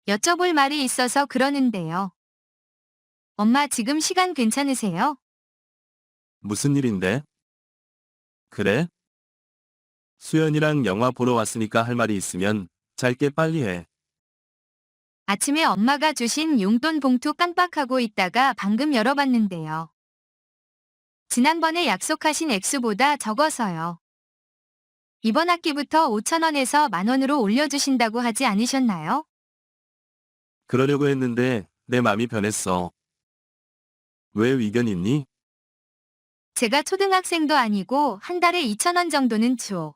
여쭤볼 말이 있어서 그러는데요. 엄마 지금 시간 괜찮으세요? 무슨 일인데? 그래? 수연이랑 영화 보러 왔으니까 할 말이 있으면 짧게 빨리 해. 아침에 엄마가 주신 용돈 봉투 깜빡하고 있다가 방금 열어봤는데요. 지난번에 약속하신 액수보다 적어서요. 이번 학기부터 5,000원에서 10,000원으로 올려주신다고 하지 않으셨나요? 그러려고 했는데 내 맘이 변했어. 왜 의견 있니? 제가 초등학생도 아니고 한 달에 2,000원 정도는 줘.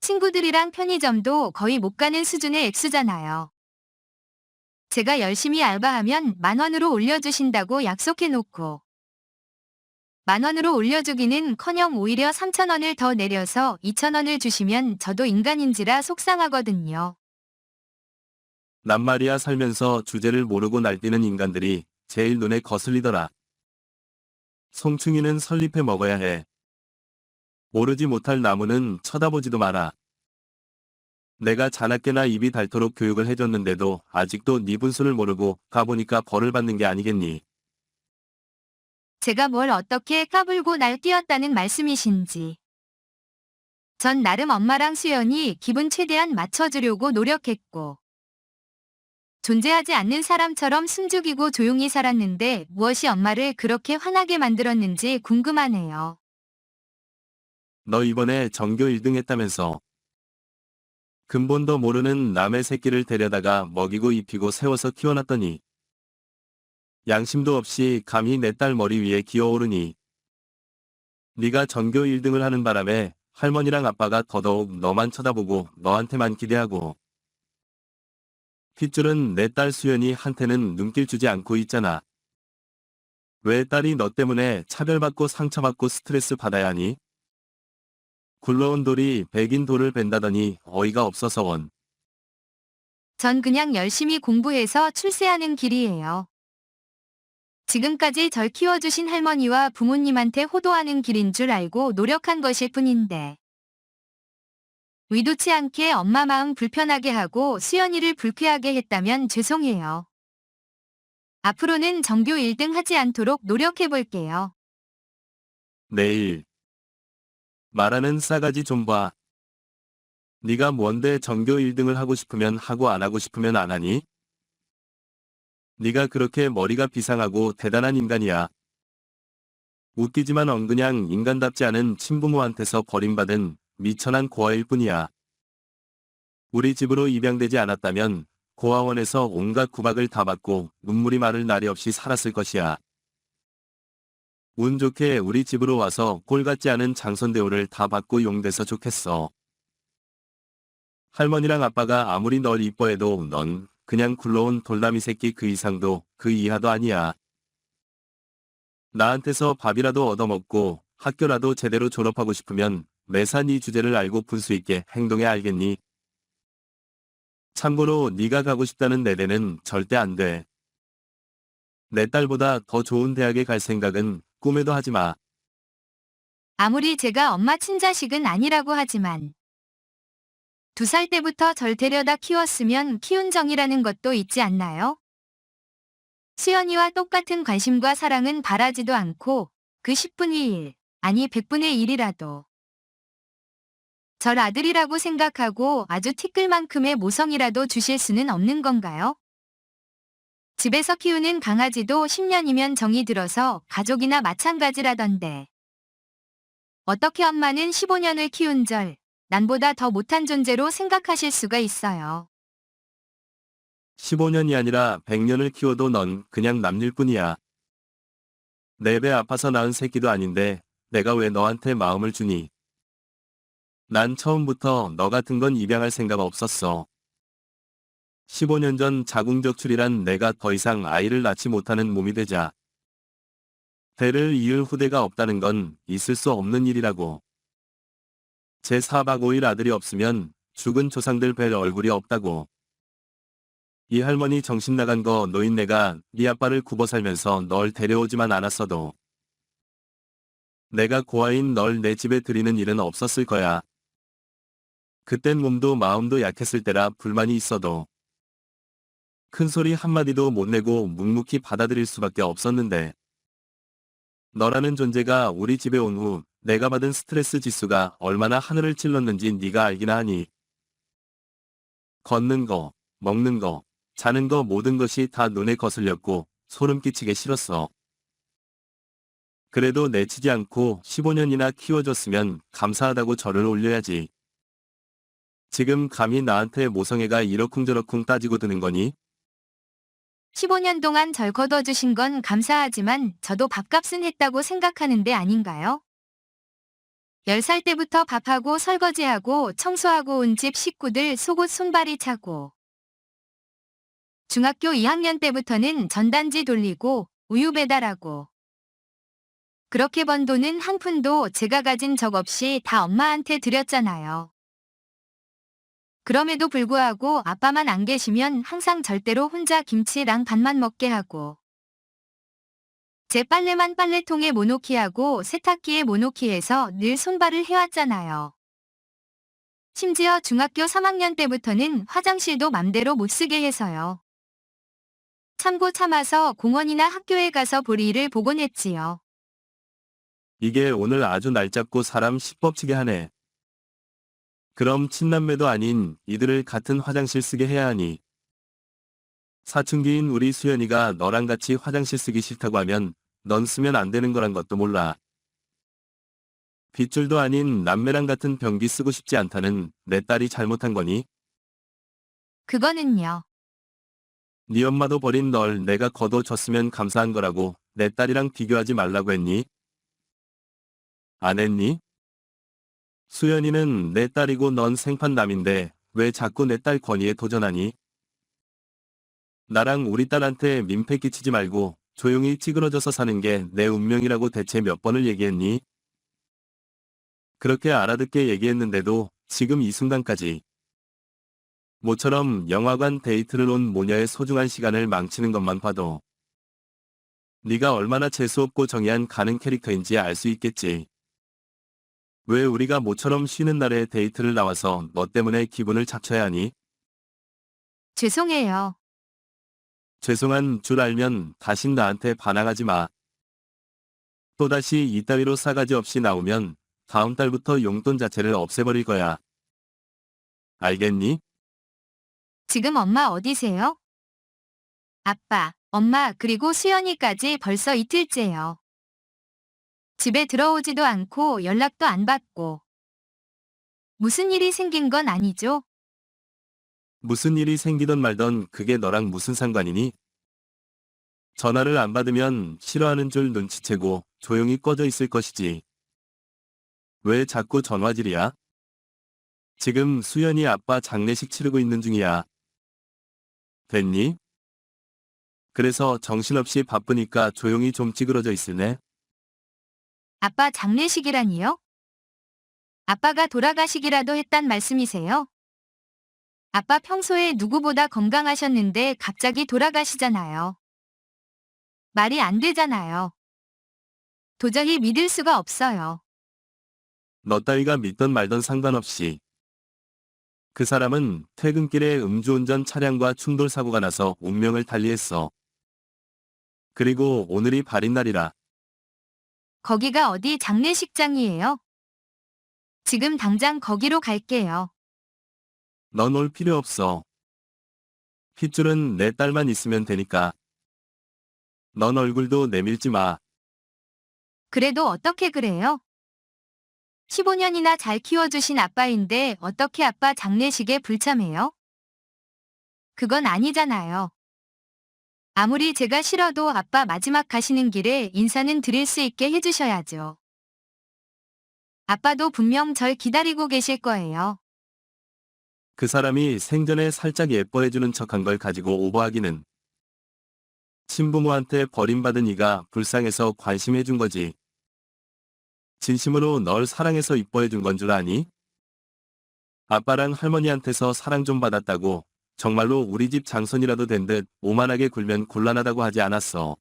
친구들이랑 편의점도 거의 못 가는 수준의 액수잖아요. 제가 열심히 알바하면 10,000원으로 올려주신다고 약속해놓고 10,000원으로 올려주기는커녕 오히려 3,000원을 더 내려서 2,000원을 주시면 저도 인간인지라 속상하거든요. 난 말이야 살면서 주제를 모르고 날뛰는 인간들이 제일 눈에 거슬리더라. 송충이는 설립해 먹어야 해. 모르지 못할 나무는 쳐다보지도 마라. 내가 자나깨나 입이 닳도록 교육을 해줬는데도 아직도 네 분수를 모르고 가보니까 벌을 받는 게 아니겠니? 제가 뭘 어떻게 까불고 날뛰었다는 말씀이신지. 전 나름 엄마랑 수연이 기분 최대한 맞춰주려고 노력했고 존재하지 않는 사람처럼 숨죽이고 조용히 살았는데 무엇이 엄마를 그렇게 화나게 만들었는지 궁금하네요. 너 이번에 전교 1등 했다면서. 근본도 모르는 남의 새끼를 데려다가 먹이고 입히고 세워서 키워놨더니 양심도 없이 감히 내 딸 머리 위에 기어오르니. 네가 전교 1등을 하는 바람에 할머니랑 아빠가 더더욱 너만 쳐다보고 너한테만 기대하고 핏줄은 내 딸 수연이 한테는 눈길 주지 않고 있잖아. 왜 딸이 너 때문에 차별받고 상처받고 스트레스 받아야 하니? 굴러온 돌이 백인 돌을 벤다더니 어이가 없어서 원. 전 그냥 열심히 공부해서 출세하는 길이에요. 지금까지 절 키워주신 할머니와 부모님한테 호도하는 길인 줄 알고 노력한 것일 뿐인데. 의도치 않게 엄마 마음 불편하게 하고 수연이를 불쾌하게 했다면 죄송해요. 앞으로는 전교 1등 하지 않도록 노력해볼게요. 내일. 말하는 싸가지 좀 봐. 네가 뭔데 전교 1등을 하고 싶으면 하고 안 하고 싶으면 안 하니? 네가 그렇게 머리가 비상하고 대단한 인간이야. 웃기지만 엉그냥 인간답지 않은 친부모한테서 버림받은 미천한 고아일 뿐이야. 우리 집으로 입양되지 않았다면 고아원에서 온갖 구박을 다 받고 눈물이 마를 날이 없이 살았을 것이야. 운 좋게 우리 집으로 와서 꼴 같지 않은 장손대우를 다 받고 용돼서 좋겠어. 할머니랑 아빠가 아무리 널 이뻐해도 넌 그냥 굴러온 돌나미 새끼 그 이상도 그 이하도 아니야. 나한테서 밥이라도 얻어먹고 학교라도 제대로 졸업하고 싶으면 매사 네 주제를 알고 분수 있게 행동해 알겠니? 참고로 네가 가고 싶다는 내대는 절대 안 돼. 내 딸보다 더 좋은 대학에 갈 생각은 꿈에도 하지 마. 아무리 제가 엄마 친자식은 아니라고 하지만 2살 때부터 절 데려다 키웠으면 키운 정이라는 것도 있지 않나요? 수연이와 똑같은 관심과 사랑은 바라지도 않고 그 10분의 1, 아니 100분의 1이라도 절 아들이라고 생각하고 아주 티끌만큼의 모성이라도 주실 수는 없는 건가요? 집에서 키우는 강아지도 10년이면 정이 들어서 가족이나 마찬가지라던데. 어떻게 엄마는 15년을 키운 절, 난보다 더 못한 존재로 생각하실 수가 있어요. 15년이 아니라 100년을 키워도 넌 그냥 남일 뿐이야. 내 배 아파서 낳은 새끼도 아닌데 내가 왜 너한테 마음을 주니? 난 처음부터 너 같은 건 입양할 생각 없었어. 15년 전 자궁적출이란 내가 더 이상 아이를 낳지 못하는 몸이 되자. 대를 이을 후대가 없다는 건 있을 수 없는 일이라고. 제 4박 5일 아들이 없으면 죽은 조상들 뵐 얼굴이 없다고. 이 할머니 정신 나간 거 노인네가 네 아빠를 굽어 살면서 널 데려오지만 않았어도 내가 고아인 널 내 집에 들이는 일은 없었을 거야. 그땐 몸도 마음도 약했을 때라 불만이 있어도. 큰 소리 한마디도 못 내고 묵묵히 받아들일 수밖에 없었는데 너라는 존재가 우리 집에 온 후 내가 받은 스트레스 지수가 얼마나 하늘을 찔렀는지 네가 알기나 하니. 걷는 거, 먹는 거, 자는 거 모든 것이 다 눈에 거슬렸고 소름 끼치게 싫었어. 그래도 내치지 않고 15년이나 키워줬으면 감사하다고 절을 올려야지. 지금 감히 나한테 모성애가 이러쿵저러쿵 따지고 드는 거니? 15년 동안 절 거둬주신 건 감사하지만 저도 밥값은 했다고 생각하는데 아닌가요? 10살 때부터 밥하고 설거지하고 청소하고 온 집 식구들 속옷 손발이 차고 중학교 2학년 때부터는 전단지 돌리고 우유 배달하고 그렇게 번 돈은 한 푼도 제가 가진 적 없이 다 엄마한테 드렸잖아요. 그럼에도 불구하고 아빠만 안 계시면 항상 절대로 혼자 김치랑 밥만 먹게 하고 제 빨래만 빨래통에 모노키하고 세탁기에 모노키해서 늘 손발을 해왔잖아요. 심지어 중학교 3학년 때부터는 화장실도 맘대로 못 쓰게 해서요. 참고 참아서 공원이나 학교에 가서 보리를 보곤 했지요. 이게 오늘 아주 날 잡고 사람 시법치게 하네. 그럼 친남매도 아닌 이들을 같은 화장실 쓰게 해야 하니. 사춘기인 우리 수연이가 너랑 같이 화장실 쓰기 싫다고 하면 넌 쓰면 안 되는 거란 것도 몰라. 빗줄도 아닌 남매랑 같은 변기 쓰고 싶지 않다는 내 딸이 잘못한 거니? 그거는요. 네 엄마도 버린 널 내가 거둬줬으면 감사한 거라고 내 딸이랑 비교하지 말라고 했니? 안 했니? 수연이는 내 딸이고 넌 생판남인데 왜 자꾸 내 딸 권위에 도전하니? 나랑 우리 딸한테 민폐 끼치지 말고 조용히 찌그러져서 사는 게 내 운명이라고 대체 몇 번을 얘기했니? 그렇게 알아듣게 얘기했는데도 지금 이 순간까지 모처럼 영화관 데이트를 온 모녀의 소중한 시간을 망치는 것만 봐도 네가 얼마나 재수없고 정의한 가는 캐릭터인지 알 수 있겠지. 왜 우리가 모처럼 쉬는 날에 데이트를 나와서 너 때문에 기분을 잡쳐야 하니? 죄송해요. 죄송한 줄 알면 다신 나한테 반항하지 마. 또다시 이따위로 싸가지 없이 나오면 다음 달부터 용돈 자체를 없애버릴 거야. 알겠니? 지금 엄마 어디세요? 아빠, 엄마 그리고 수연이까지 벌써 이틀째요. 집에 들어오지도 않고 연락도 안 받고. 무슨 일이 생긴 건 아니죠? 무슨 일이 생기던 말던 그게 너랑 무슨 상관이니? 전화를 안 받으면 싫어하는 줄 눈치채고 조용히 꺼져 있을 것이지. 왜 자꾸 전화질이야? 지금 수연이 아빠 장례식 치르고 있는 중이야. 됐니? 그래서 정신없이 바쁘니까 조용히 좀 찌그러져 있을래? 아빠 장례식이라니요? 아빠가 돌아가시기라도 했단 말씀이세요? 아빠 평소에 누구보다 건강하셨는데 갑자기 돌아가시잖아요. 말이 안 되잖아요. 도저히 믿을 수가 없어요. 너 따위가 믿던 말던 상관없이. 그 사람은 퇴근길에 음주운전 차량과 충돌 사고가 나서 운명을 달리했어. 그리고 오늘이 발인 날이라. 거기가 어디 장례식장이에요? 지금 당장 거기로 갈게요. 넌 올 필요 없어. 핏줄은 내 딸만 있으면 되니까. 넌 얼굴도 내밀지 마. 그래도 어떻게 그래요? 15년이나 잘 키워주신 아빠인데 어떻게 아빠 장례식에 불참해요? 그건 아니잖아요. 아무리 제가 싫어도 아빠 마지막 가시는 길에 인사는 드릴 수 있게 해주셔야죠. 아빠도 분명 절 기다리고 계실 거예요. 그 사람이 생전에 살짝 예뻐해주는 척한 걸 가지고 오버하기는. 친부모한테 버림받은 이가 불쌍해서 관심해준 거지. 진심으로 널 사랑해서 이뻐해준 건 줄 아니? 아빠랑 할머니한테서 사랑 좀 받았다고 정말로 우리 집 장손이라도 된 듯 오만하게 굴면 곤란하다고 하지 않았어.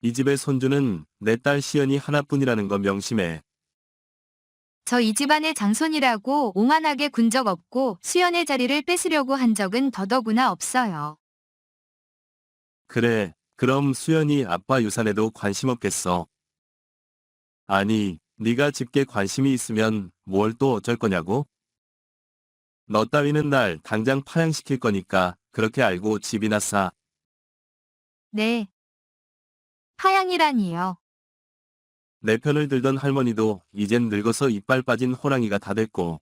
이 집의 손주는 내 딸 시연이 하나뿐이라는 거 명심해. 저 이 집안의 장손이라고 오만하게 군 적 없고 수연의 자리를 뺏으려고 한 적은 더더구나 없어요. 그래, 그럼 수연이 아빠 유산에도 관심 없겠어. 아니, 네가 집게 관심이 있으면 뭘 또 어쩔 거냐고? 너 따위는 날 당장 파양시킬 거니까 그렇게 알고 집이나 싸. 네. 파양이라니요. 내 편을 들던 할머니도 이젠 늙어서 이빨 빠진 호랑이가 다 됐고,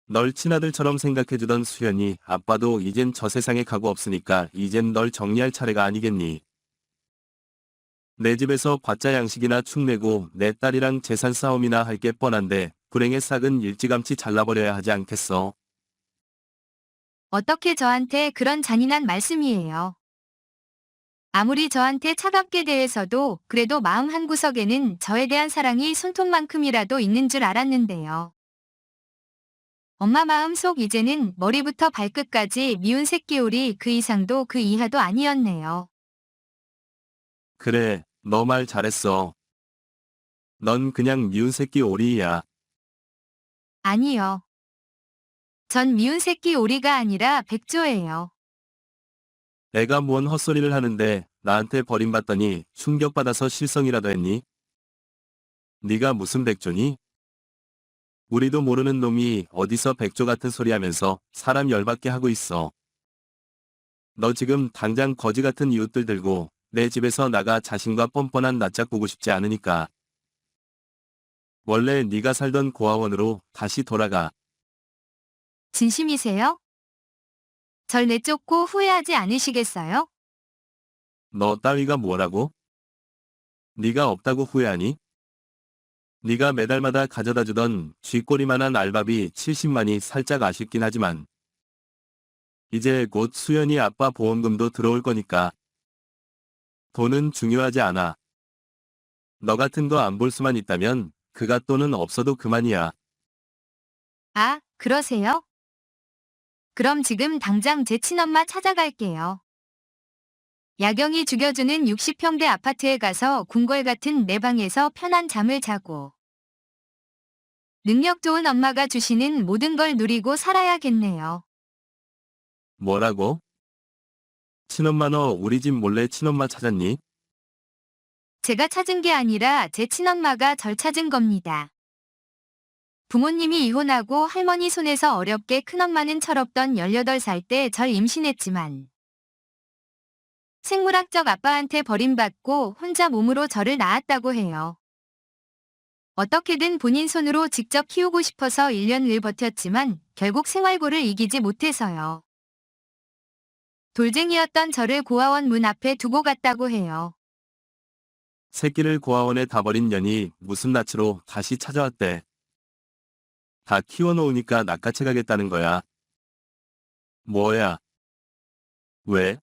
널 친아들처럼 생각해주던 수연이 아빠도 이젠 저 세상에 가고 없으니까 이젠 널 정리할 차례가 아니겠니? 내 집에서 과자 양식이나 축내고 내 딸이랑 재산 싸움이나 할 게 뻔한데 불행의 싹은 일찌감치 잘라버려야 하지 않겠어? 어떻게 저한테 그런 잔인한 말씀이에요. 아무리 저한테 차갑게 대해서도 그래도 마음 한구석에는 저에 대한 사랑이 손톱만큼이라도 있는 줄 알았는데요. 엄마 마음속 이제는 머리부터 발끝까지 미운 새끼오리 그 이상도 그 이하도 아니었네요. 그래, 너 말 잘했어. 넌 그냥 미운 새끼 오리야. 아니요. 전 미운 새끼 오리가 아니라 백조예요. 내가 뭔 헛소리를 하는데 나한테 버림받더니 충격받아서 실성이라도 했니? 네가 무슨 백조니? 우리도 모르는 놈이 어디서 백조 같은 소리 하면서 사람 열받게 하고 있어. 너 지금 당장 거지 같은 이웃들 들고 내 집에서 나가 자신과 뻔뻔한 낯짝 보고 싶지 않으니까. 원래 네가 살던 고아원으로 다시 돌아가. 진심이세요? 절 내쫓고 후회하지 않으시겠어요? 너 따위가 뭐라고? 네가 없다고 후회하니? 네가 매달마다 가져다 주던 쥐꼬리만한 알바비 70만이 살짝 아쉽긴 하지만 이제 곧 수연이 아빠 보험금도 들어올 거니까 돈은 중요하지 않아. 너 같은 거 안 볼 수만 있다면 그가 또는 없어도 그만이야. 아, 그러세요? 그럼 지금 당장 제 친엄마 찾아갈게요. 야경이 죽여주는 60평대 아파트에 가서 궁궐 같은 내 방에서 편한 잠을 자고 능력 좋은 엄마가 주시는 모든 걸 누리고 살아야겠네요. 뭐라고? 친엄마 너 우리 집 몰래 친엄마 찾았니? 제가 찾은 게 아니라 제 친엄마가 절 찾은 겁니다. 부모님이 이혼하고 할머니 손에서 어렵게 큰엄마는 철없던 18살 때 절 임신했지만 생물학적 아빠한테 버림받고 혼자 몸으로 저를 낳았다고 해요. 어떻게든 본인 손으로 직접 키우고 싶어서 1년을 버텼지만 결국 생활고를 이기지 못해서요. 돌쟁이였던 저를 고아원 문 앞에 두고 갔다고 해요. 새끼를 고아원에 다 버린 년이 무슨 낯으로 다시 찾아왔대. 다 키워놓으니까 낚아채 가겠다는 거야. 뭐야? 왜?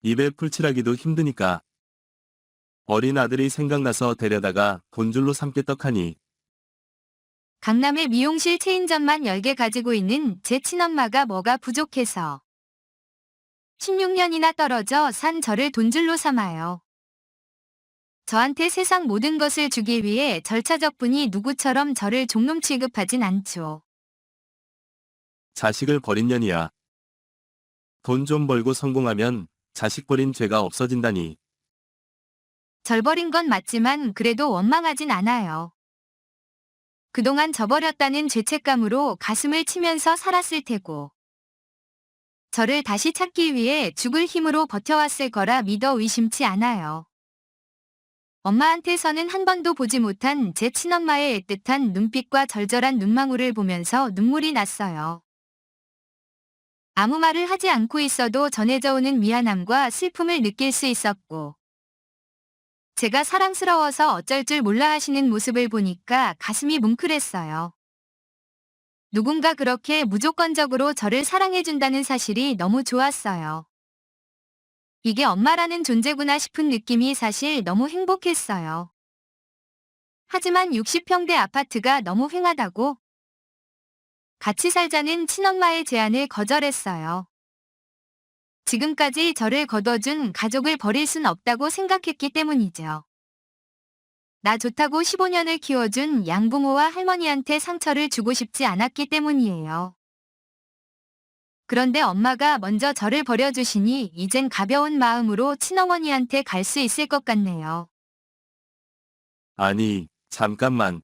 입에 풀칠하기도 힘드니까. 어린 아들이 생각나서 데려다가 돈줄로 삼겠떡 하니. 강남에 미용실 체인점만 10개 가지고 있는 제 친엄마가 뭐가 부족해서 16년이나 떨어져 산 저를 돈줄로 삼아요. 저한테 세상 모든 것을 주기 위해 절차적분이 누구처럼 저를 종놈 취급하진 않죠. 자식을 버린 년이야. 돈 좀 벌고 성공하면 자식 버린 죄가 없어진다니. 절 버린 건 맞지만 그래도 원망하진 않아요. 그동안 저버렸다는 죄책감으로 가슴을 치면서 살았을 테고 저를 다시 찾기 위해 죽을 힘으로 버텨왔을 거라 믿어 의심치 않아요. 엄마한테서는 한 번도 보지 못한 제 친엄마의 애틋한 눈빛과 절절한 눈망울을 보면서 눈물이 났어요. 아무 말을 하지 않고 있어도 전해져 오는 미안함과 슬픔을 느낄 수 있었고 제가 사랑스러워서 어쩔 줄 몰라 하시는 모습을 보니까 가슴이 뭉클했어요. 누군가 그렇게 무조건적으로 저를 사랑해준다는 사실이 너무 좋았어요. 이게 엄마라는 존재구나 싶은 느낌이 사실 너무 행복했어요. 하지만 60평대 아파트가 너무 휑하다고 같이 살자는 친엄마의 제안을 거절했어요. 지금까지 저를 거둬준 가족을 버릴 순 없다고 생각했기 때문이죠. 나 좋다고 15년을 키워준 양부모와 할머니한테 상처를 주고 싶지 않았기 때문이에요. 그런데 엄마가 먼저 저를 버려주시니 이젠 가벼운 마음으로 친어머니한테 갈 수 있을 것 같네요. 아니, 잠깐만.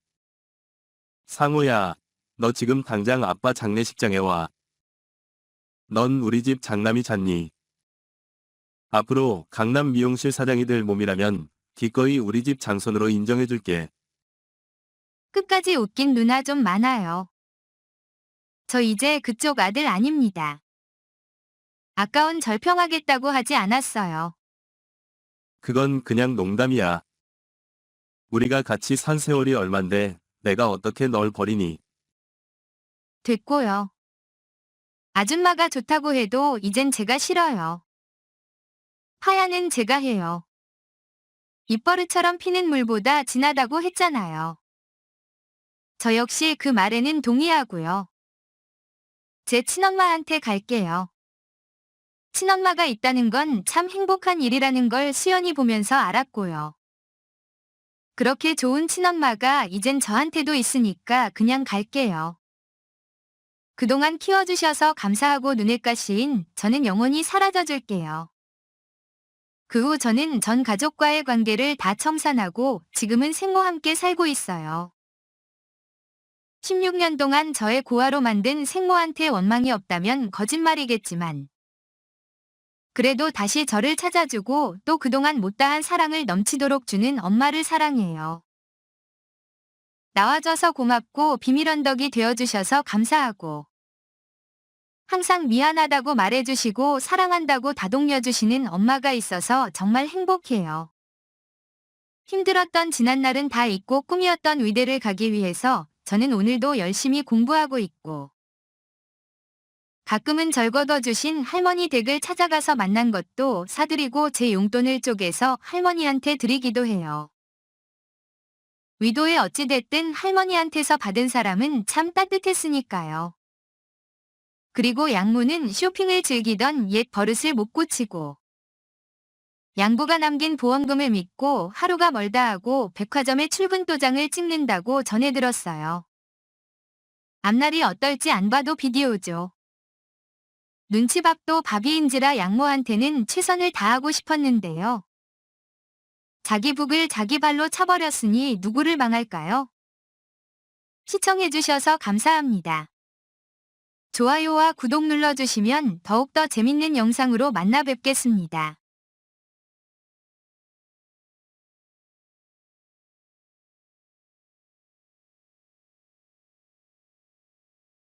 상우야, 너 지금 당장 아빠 장례식장에 와. 넌 우리 집 장남이 잖니. 앞으로 강남 미용실 사장이 될 몸이라면 기꺼이 우리 집 장손으로 인정해줄게. 끝까지 웃긴 누나 좀 많아요. 저 이제 그쪽 아들 아닙니다. 아까운 절 평하겠다고 하지 않았어요. 그건 그냥 농담이야. 우리가 같이 산 세월이 얼만데 내가 어떻게 널 버리니. 됐고요. 아줌마가 좋다고 해도 이젠 제가 싫어요. 하야는 제가 해요. 입버릇처럼 피는 물보다 진하다고 했잖아요. 저 역시 그 말에는 동의하고요. 제 친엄마한테 갈게요. 친엄마가 있다는 건 참 행복한 일이라는 걸 수연이 보면서 알았고요. 그렇게 좋은 친엄마가 이젠 저한테도 있으니까 그냥 갈게요. 그동안 키워주셔서 감사하고 눈엣 가시인 저는 영원히 사라져 줄게요. 그 후 저는 전 가족과의 관계를 다 청산하고 지금은 생모와 함께 살고 있어요. 16년 동안 저의 고아로 만든 생모한테 원망이 없다면 거짓말이겠지만 그래도 다시 저를 찾아주고 또 그동안 못다한 사랑을 넘치도록 주는 엄마를 사랑해요. 나와줘서 고맙고 비밀 언덕이 되어주셔서 감사하고 항상 미안하다고 말해주시고 사랑한다고 다독여주시는 엄마가 있어서 정말 행복해요. 힘들었던 지난날은 다 잊고 꿈이었던 의대를 가기 위해서 저는 오늘도 열심히 공부하고 있고 가끔은 절 걷어주신 할머니 댁을 찾아가서 만난 것도 사드리고 제 용돈을 쪼개서 할머니한테 드리기도 해요. 위도에 어찌됐든 할머니한테서 받은 사람은 참 따뜻했으니까요. 그리고 양모는 쇼핑을 즐기던 옛 버릇을 못 고치고 양부가 남긴 보험금을 믿고 하루가 멀다 하고 백화점에 출근 도장을 찍는다고 전해 들었어요. 앞날이 어떨지 안 봐도 비디오죠. 눈치밥도 밥이인지라 양모한테는 최선을 다하고 싶었는데요. 자기 북을 자기 발로 차버렸으니 누구를 망할까요? 시청해주셔서 감사합니다. 좋아요와 구독 눌러주시면 더욱더 재밌는 영상으로 만나 뵙겠습니다.